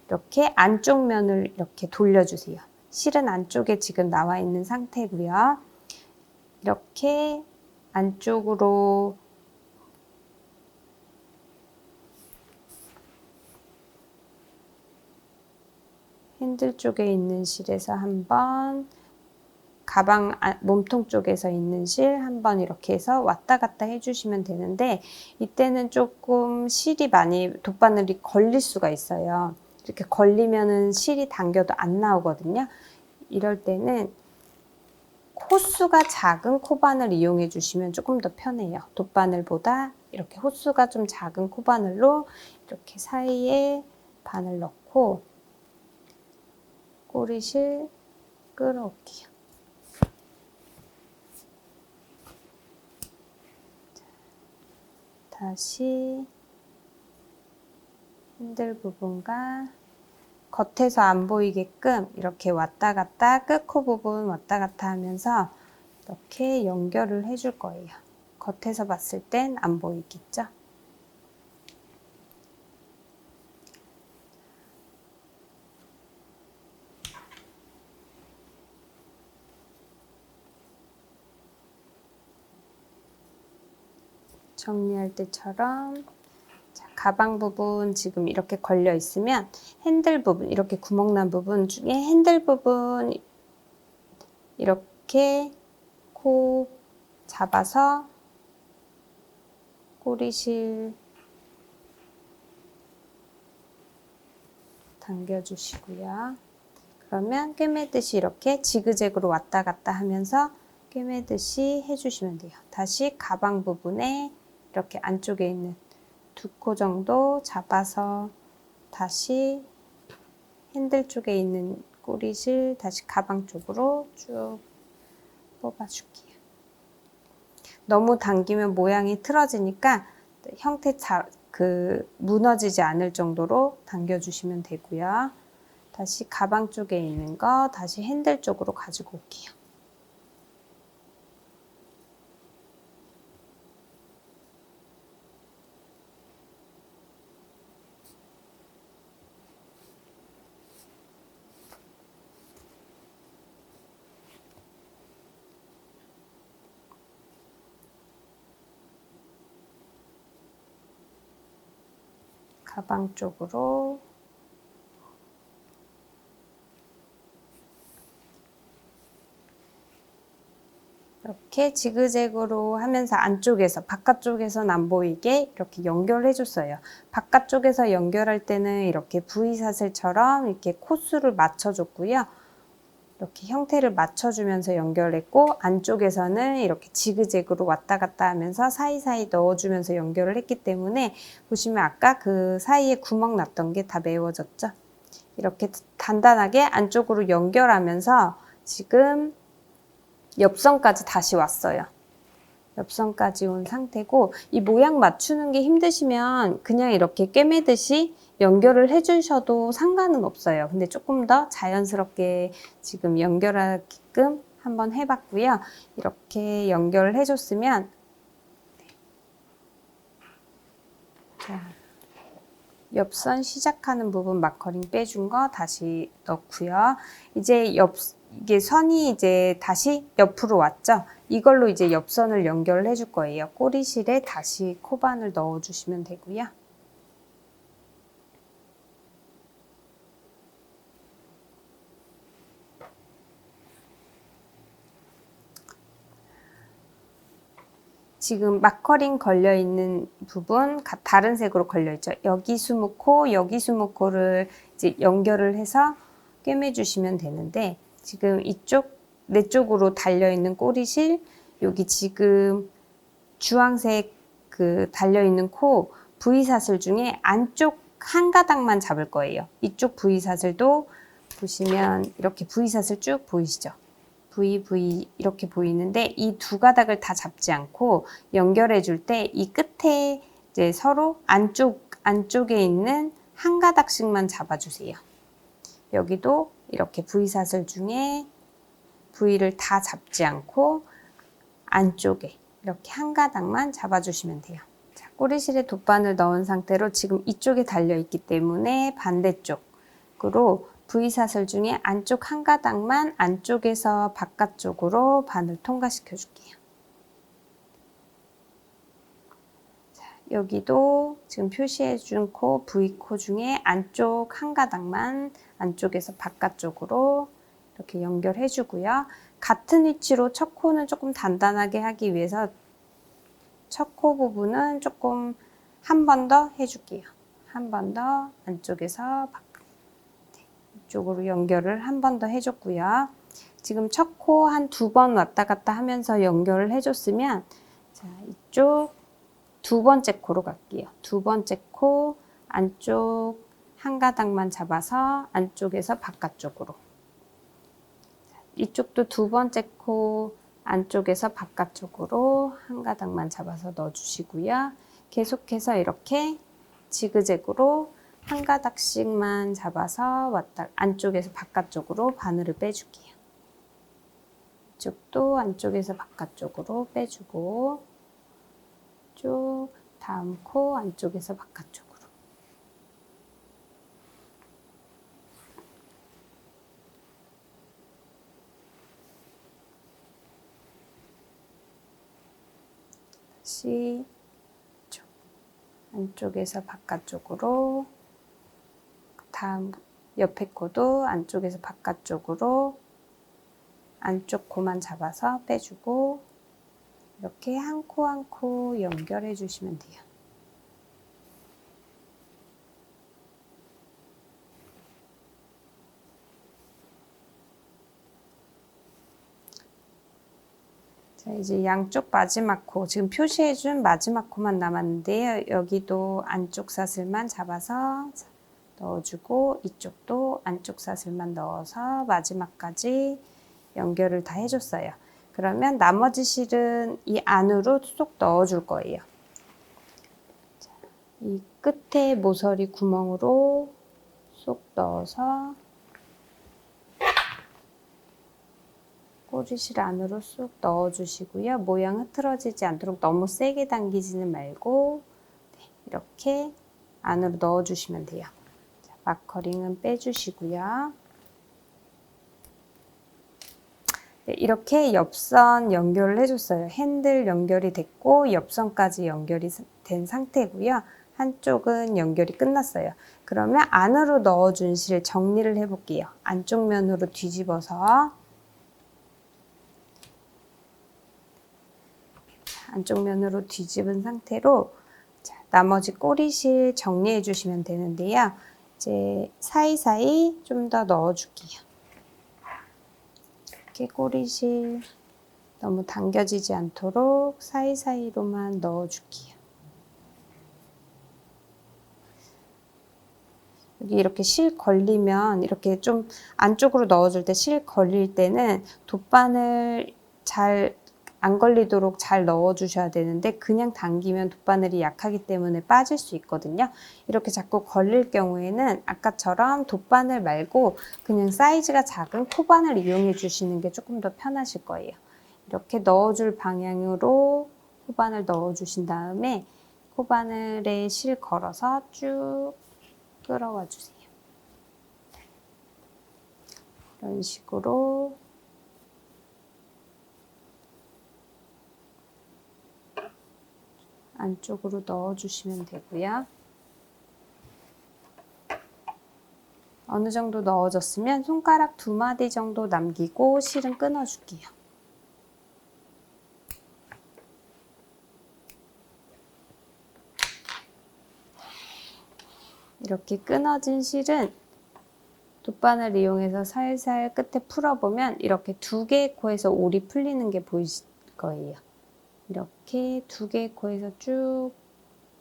이렇게 안쪽 면을 이렇게 돌려주세요. 실은 안쪽에 지금 나와 있는 상태고요. 이렇게 안쪽으로 핸들 쪽에 있는 실에서 한번 가방 몸통 쪽에서 있는 실 한번 이렇게 해서 왔다 갔다 해주시면 되는데 이때는 조금 실이 많이 돗바늘이 걸릴 수가 있어요. 이렇게 걸리면은 실이 당겨도 안 나오거든요. 이럴 때는 호수가 작은 코바늘 이용해 주시면 조금 더 편해요. 돗바늘보다 이렇게 호수가 좀 작은 코바늘로 이렇게 사이에 바늘 넣고 꼬리실 끌어올게요. 다시 핸들 부분과 겉에서 안 보이게끔 이렇게 왔다 갔다 끝코 부분 왔다 갔다 하면서 이렇게 연결을 해줄 거예요. 겉에서 봤을 땐 안 보이겠죠? 정리할 때처럼 가방 부분 지금 이렇게 걸려 있으면 핸들 부분 이렇게 구멍 난 부분 중에 핸들 부분 이렇게 코 잡아서 꼬리실 당겨주시고요. 그러면 꿰매듯이 이렇게 지그재그로 왔다 갔다 하면서 꿰매듯이 해주시면 돼요. 다시 가방 부분에 이렇게 안쪽에 있는 2코 정도 잡아서 다시 핸들 쪽에 있는 꼬리실 다시 가방 쪽으로 쭉 뽑아줄게요. 너무 당기면 모양이 틀어지니까 형태 무너지지 않을 정도로 당겨주시면 되고요. 다시 가방 쪽에 있는 거 다시 핸들 쪽으로 가지고 올게요. 가방 쪽으로 이렇게 지그재그로 하면서 안쪽에서 바깥쪽에서는 안 보이게 이렇게 연결해 줬어요. 바깥쪽에서 연결할 때는 이렇게 V사슬처럼 이렇게 코수를 맞춰 줬고요. 이렇게 형태를 맞춰주면서 연결했고, 안쪽에서는 이렇게 지그재그로 왔다 갔다 하면서 사이사이 넣어주면서 연결을 했기 때문에 보시면 아까 그 사이에 구멍 났던 게 다 메워졌죠. 이렇게 단단하게 안쪽으로 연결하면서 지금 옆선까지 다시 왔어요. 옆선까지 온 상태고, 이 모양 맞추는 게 힘드시면 그냥 이렇게 꿰매듯이 연결을 해주셔도 상관은 없어요. 근데 조금 더 자연스럽게 지금 연결하게끔 한번 해봤고요. 이렇게 연결을 해줬으면 자, 옆선 시작하는 부분 마커링 빼준 거 다시 넣고요. 이제 이게 선이 이제 다시 옆으로 왔죠? 이걸로 이제 옆선을 연결을 해줄 거예요. 꼬리실에 다시 코반을 넣어주시면 되고요. 지금 마커링 걸려있는 부분 다른 색으로 걸려있죠. 여기 20코, 여기 20코를 이제 연결을 해서 꿰매주시면 되는데, 지금 이쪽, 내 쪽으로 달려있는 꼬리실, 여기 지금 주황색 그 달려있는 코 V사슬 중에 안쪽 한 가닥만 잡을 거예요. 이쪽 V사슬도 보시면 이렇게 V사슬 쭉 보이시죠? V 이렇게 보이는데 이 두 가닥을 다 잡지 않고 연결해 줄 때 이 끝에 이제 서로 안쪽에 있는 한 가닥씩만 잡아주세요. 여기도 이렇게 V사슬 중에 V를 다 잡지 않고 안쪽에 이렇게 한 가닥만 잡아주시면 돼요. 자, 꼬리실에 돗바늘 넣은 상태로 지금 이쪽에 달려있기 때문에 반대쪽으로 V사슬 중에 안쪽 한 가닥만 안쪽에서 바깥쪽으로 바늘 통과시켜 줄게요. 자, 여기도 지금 표시해 준 코, V코 중에 안쪽 한 가닥만 안쪽에서 바깥쪽으로 이렇게 연결해 주고요. 같은 위치로 첫 코는 조금 단단하게 하기 위해서 첫 코 부분은 조금 한 번 더 해줄게요. 한 번 더 안쪽에서 이쪽으로 연결을 한 번 더 해줬고요. 지금 첫 코 한 2번 왔다 갔다 하면서 연결을 해줬으면 자, 이쪽 두 번째 코로 갈게요. 두 번째 코 안쪽 한 가닥만 잡아서 안쪽에서 바깥쪽으로. 이쪽도 두 번째 코 안쪽에서 바깥쪽으로 한 가닥만 잡아서 넣어주시고요. 계속해서 이렇게 지그재그로 한 가닥씩만 잡아서 안쪽에서 바깥쪽으로 바늘을 빼줄게요. 이쪽도 안쪽에서 바깥쪽으로 빼주고 쭉 다음 코 안쪽에서 바깥쪽으로. 다시 이쪽 안쪽에서 바깥쪽으로 다음 옆에 코도 안쪽에서 바깥쪽으로 안쪽 코만 잡아서 빼주고 이렇게 한 코 한 코 연결해 주시면 돼요. 자, 이제 양쪽 마지막 코, 지금 표시해준 마지막 코만 남았는데요. 여기도 안쪽 사슬만 잡아서 넣어주고 이쪽도 안쪽 사슬만 넣어서 마지막까지 연결을 다 해줬어요. 그러면 나머지 실은 이 안으로 쏙 넣어줄 거예요. 자, 이 끝에 모서리 구멍으로 쏙 넣어서 꼬리실 안으로 쏙 넣어주시고요. 모양 흐트러지지 않도록 너무 세게 당기지는 말고 이렇게 안으로 넣어주시면 돼요. 자, 마커링은 빼주시고요. 네, 이렇게 옆선 연결을 해줬어요. 핸들 연결이 됐고 옆선까지 연결이 된 상태고요. 한쪽은 연결이 끝났어요. 그러면 안으로 넣어준 실 정리를 해볼게요. 안쪽 면으로 뒤집어서 안쪽 면으로 뒤집은 상태로 자, 나머지 꼬리실 정리해 주시면 되는데요. 이제 사이사이 좀 더 넣어줄게요. 이렇게 꼬리실 너무 당겨지지 않도록 사이사이로만 넣어줄게요. 여기 이렇게 실 걸리면 이렇게 좀 안쪽으로 넣어줄 때 실 걸릴 때는 돗바늘 잘 안 걸리도록 잘 넣어주셔야 되는데 그냥 당기면 돗바늘이 약하기 때문에 빠질 수 있거든요. 이렇게 자꾸 걸릴 경우에는 아까처럼 돗바늘 말고 그냥 사이즈가 작은 코바늘 이용해 주시는 게 조금 더 편하실 거예요. 이렇게 넣어줄 방향으로 코바늘 넣어주신 다음에 코바늘에 실 걸어서 쭉 끌어와 주세요. 이런 식으로 안쪽으로 넣어주시면 되고요. 어느 정도 넣어졌으면 손가락 2마디 정도 남기고 실은 끊어줄게요. 이렇게 끊어진 실은 돗바늘 이용해서 살살 끝에 풀어보면 이렇게 2개의 코에서 올이 풀리는 게 보이실 거예요. 이렇게 2개의 코에서 쭉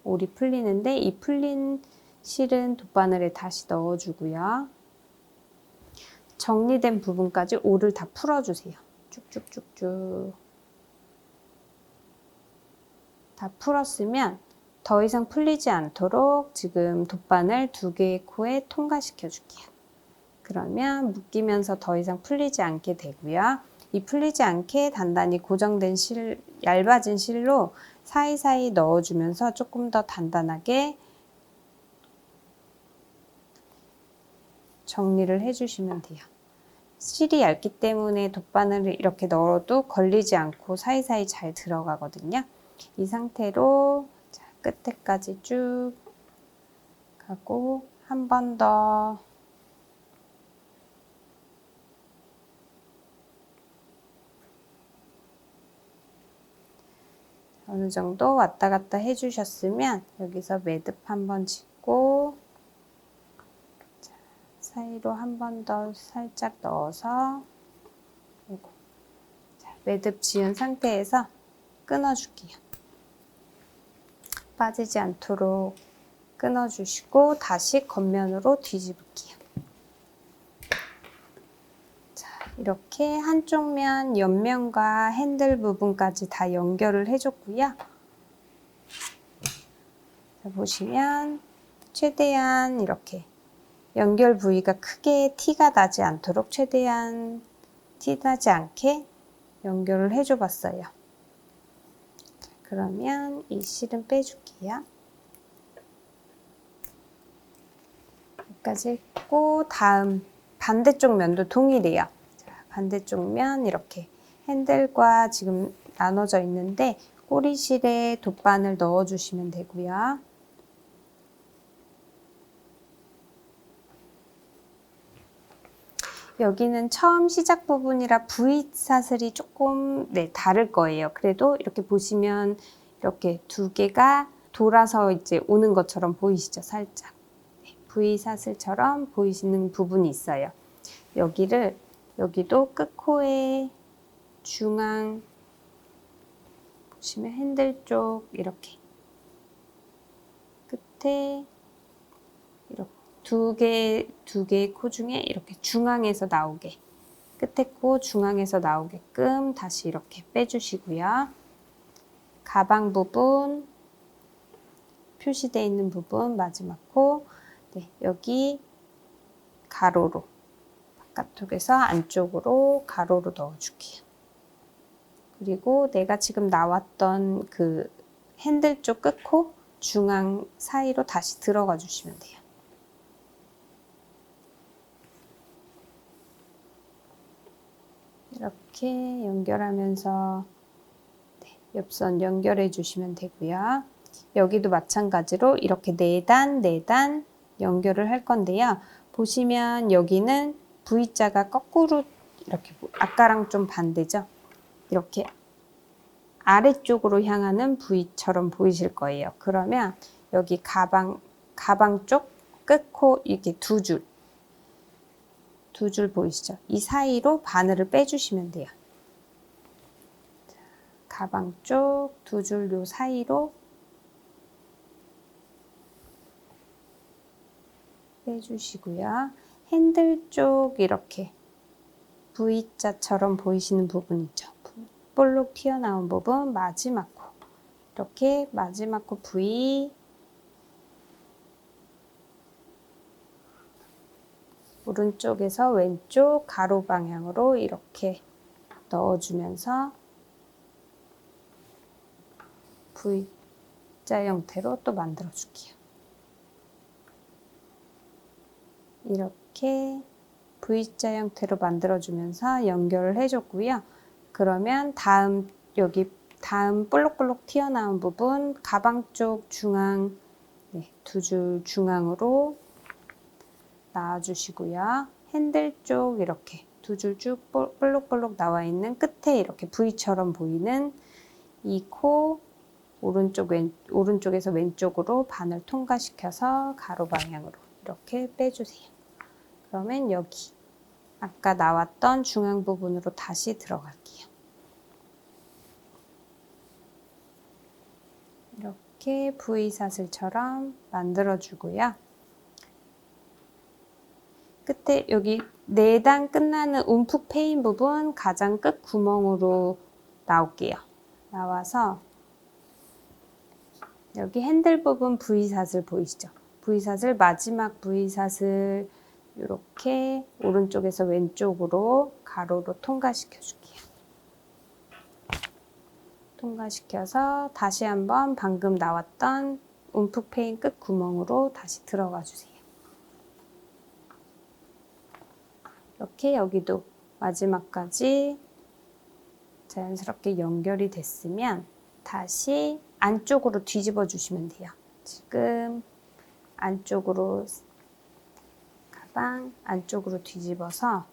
올이 풀리는데 이 풀린 실은 돗바늘에 다시 넣어주고요. 정리된 부분까지 올을 다 풀어주세요. 쭉쭉쭉쭉. 다 풀었으면 더 이상 풀리지 않도록 지금 돗바늘 2개의 코에 통과시켜 줄게요. 그러면 묶이면서 더 이상 풀리지 않게 되고요. 이 풀리지 않게 단단히 고정된 실, 얇아진 실로 사이사이 넣어주면서 조금 더 단단하게 정리를 해주시면 돼요. 실이 얇기 때문에 돗바늘을 이렇게 넣어도 걸리지 않고 사이사이 잘 들어가거든요. 이 상태로 자, 끝에까지 쭉 가고 한 번 더 어느 정도 왔다 갔다 해주셨으면 여기서 매듭 한번 짓고 자, 사이로 한 번 더 살짝 넣어서 자, 매듭 지은 상태에서 끊어줄게요. 빠지지 않도록 끊어주시고 다시 겉면으로 뒤집을게요. 자, 이렇게 한쪽 면 옆면과 핸들 부분까지 다 연결을 해줬고요. 자, 보시면 최대한 이렇게 연결 부위가 크게 티가 나지 않도록 최대한 티 나지 않게 연결을 해줘 봤어요. 그러면 이 실은 빼줄게요. 여기까지 했고 다음 반대쪽 면도 동일해요. 자, 반대쪽 면 이렇게 핸들과 지금 나눠져 있는데 꼬리실에 돗바늘 넣어주시면 되고요. 여기는 처음 시작 부분이라 V 사슬이 조금 다를 거예요. 그래도 이렇게 보시면 이렇게 2개가 돌아서 이제 오는 것처럼 보이시죠? 살짝. V 사슬처럼 보이시는 부분이 있어요. 여기도 끝코의 중앙 보시면 핸들 쪽 이렇게 끝에 이렇게 두 개의 코 중에 이렇게 중앙에서 나오게 끝에 코 중앙에서 나오게끔 다시 이렇게 빼주시고요. 가방 부분 표시되어 있는 부분 마지막 코 여기 가로로 바깥쪽에서 안쪽으로 가로로 넣어줄게요. 그리고 내가 지금 나왔던 그 핸들 쪽 끝코 중앙 사이로 다시 들어가 주시면 돼요. 이렇게 연결하면서 옆선 연결해 주시면 되고요. 여기도 마찬가지로 이렇게 4단, 4단 연결을 할 건데요. 보시면 여기는 V자가 거꾸로 이렇게 아까랑 좀 반대죠. 이렇게 아래쪽으로 향하는 V처럼 보이실 거예요. 그러면 여기 가방 쪽 끝코 이렇게 두 줄 보이시죠? 이 사이로 바늘을 빼주시면 돼요. 가방 쪽 두 줄 요 사이로 빼주시고요. 핸들 쪽 이렇게 V자처럼 보이시는 부분 있죠? 볼록 튀어나온 부분 마지막 코 이렇게 마지막 코 V 오른쪽에서 왼쪽 가로 방향으로 이렇게 넣어주면서 V자 형태로 또 만들어 줄게요. 이렇게 V자 형태로 만들어 주면서 연결을 해줬고요. 그러면 여기 다음 볼록볼록 튀어나온 부분 가방 쪽 중앙 두 줄 중앙으로 놔주시고요. 핸들 쪽 이렇게 두 줄 쭉 볼록볼록 나와 있는 끝에 이렇게 V처럼 보이는 이 코 오른쪽에서 왼쪽으로 바늘 통과시켜서 가로 방향으로 이렇게 빼주세요. 그러면 여기 아까 나왔던 중앙 부분으로 다시 들어갈게요. 이렇게 V사슬처럼 만들어주고요. 끝에 여기 4단 끝나는 움푹 패인 부분 가장 끝 구멍으로 나올게요. 나와서 여기 핸들 부분 V사슬 보이시죠? V사슬 마지막 V사슬 이렇게 오른쪽에서 왼쪽으로 가로로 통과시켜 줄게요. 통과시켜서 다시 한번 방금 나왔던 움푹 패인 끝 구멍으로 다시 들어가 주세요. 이렇게 여기도 마지막까지 자연스럽게 연결이 됐으면 다시 안쪽으로 뒤집어 주시면 돼요. 지금 안쪽으로 가방 안쪽으로 뒤집어서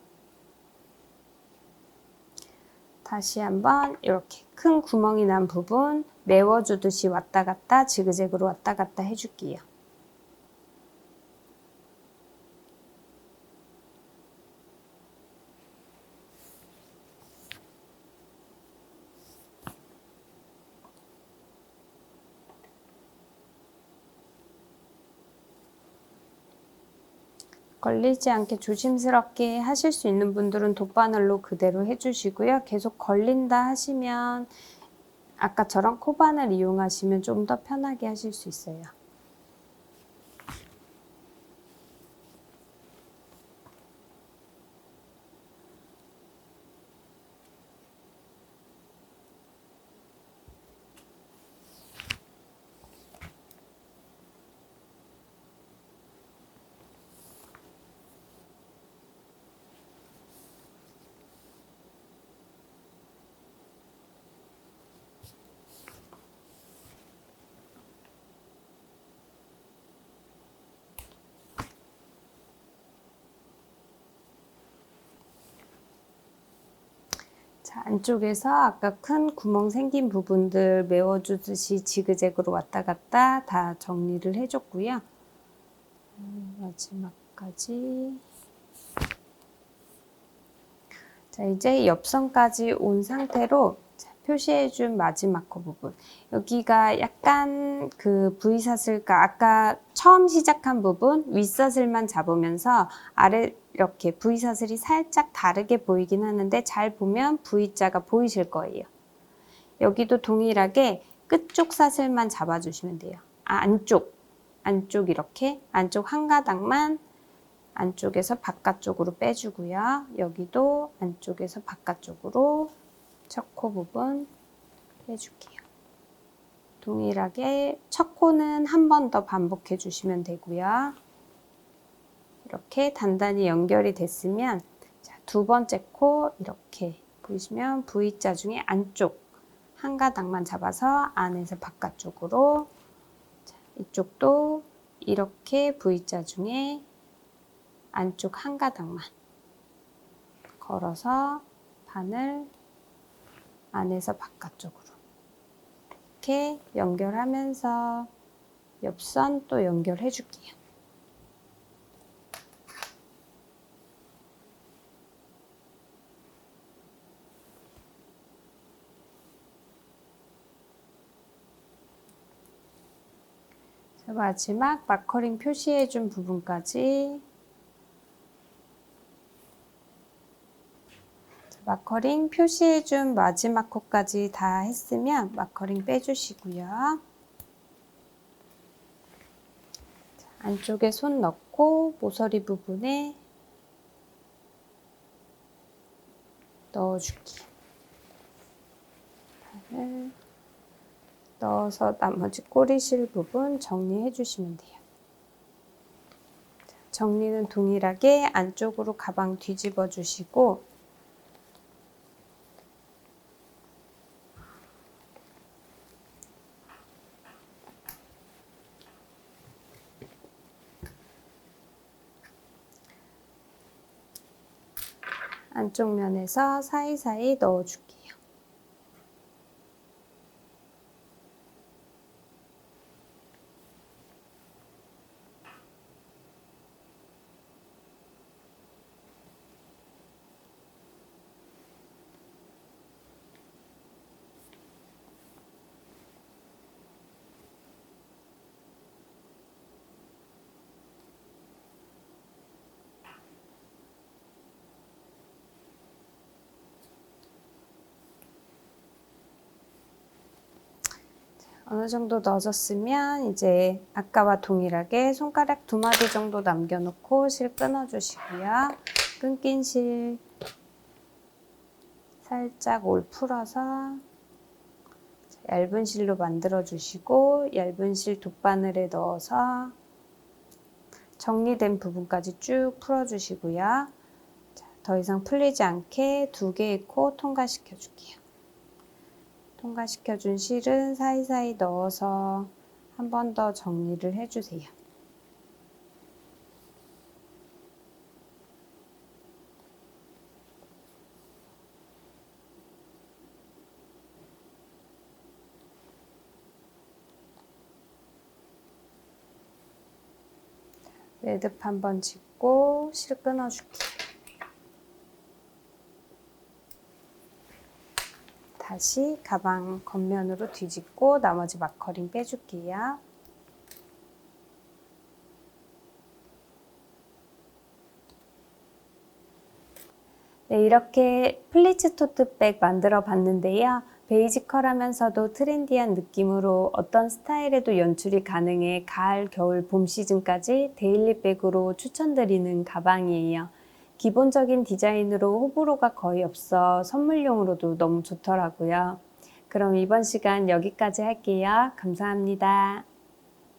다시 한번 이렇게 큰 구멍이 난 부분 메워주듯이 왔다 갔다 지그재그로 왔다 갔다 해줄게요. 걸리지 않게 조심스럽게 하실 수 있는 분들은 돗바늘로 그대로 해주시고요. 계속 걸린다 하시면 아까처럼 코바늘 이용하시면 좀 더 편하게 하실 수 있어요. 자, 안쪽에서 아까 큰 구멍 생긴 부분들 메워주듯이 지그재그로 왔다 갔다 다 정리를 해줬고요. 마지막까지. 자, 이제 옆선까지 온 상태로 표시해준 마지막 코 부분. 여기가 약간 그 V사슬과 아까 처음 시작한 부분 윗사슬만 잡으면서 아래 이렇게 V사슬이 살짝 다르게 보이긴 하는데 잘 보면 V자가 보이실 거예요. 여기도 동일하게 끝쪽 사슬만 잡아주시면 돼요. 안쪽 이렇게 안쪽 한 가닥만 안쪽에서 바깥쪽으로 빼주고요. 여기도 안쪽에서 바깥쪽으로 첫 코 부분 빼줄게요. 동일하게 첫 코는 한 번 더 반복해 주시면 되고요. 이렇게 단단히 연결이 됐으면 자, 두 번째 코 이렇게 보시면 V자 중에 안쪽 한 가닥만 잡아서 안에서 바깥쪽으로 자, 이쪽도 이렇게 V자 중에 안쪽 한 가닥만 걸어서 바늘 안에서 바깥쪽으로 이렇게 연결하면서 옆선 또 연결해 줄게요. 마지막 마커링 표시해 준 부분까지 마커링 표시해 준 마지막 코까지 다 했으면 마커링 빼주시고요. 안쪽에 손 넣고 모서리 부분에 넣어줄게요. 넣어서 나머지 꼬리실 부분 정리해 주시면 돼요. 정리는 동일하게 안쪽으로 가방 뒤집어 주시고 안쪽 면에서 사이사이 넣어줄게요. 어느 정도 넣어줬으면 이제 아까와 동일하게 손가락 2마디 정도 남겨놓고 실 끊어주시고요. 끊긴 실 살짝 올 풀어서 얇은 실로 만들어주시고 얇은 실 돗바늘에 넣어서 정리된 부분까지 쭉 풀어주시고요. 자, 더 이상 풀리지 않게 2개의 코 통과시켜 줄게요. 통과시켜준 실은 사이사이 넣어서 한 번 더 정리를 해주세요. 매듭 한번 짚고 실 끊어줄게요. 다시 가방 겉면으로 뒤집고 나머지 마커링 빼줄게요. 네, 이렇게 플리츠 토트백 만들어 봤는데요. 베이지컬하면서도 트렌디한 느낌으로 어떤 스타일에도 연출이 가능해 가을, 겨울, 봄 시즌까지 데일리백으로 추천드리는 가방이에요. 기본적인 디자인으로 호불호가 거의 없어 선물용으로도 너무 좋더라고요. 그럼 이번 시간 여기까지 할게요. 감사합니다.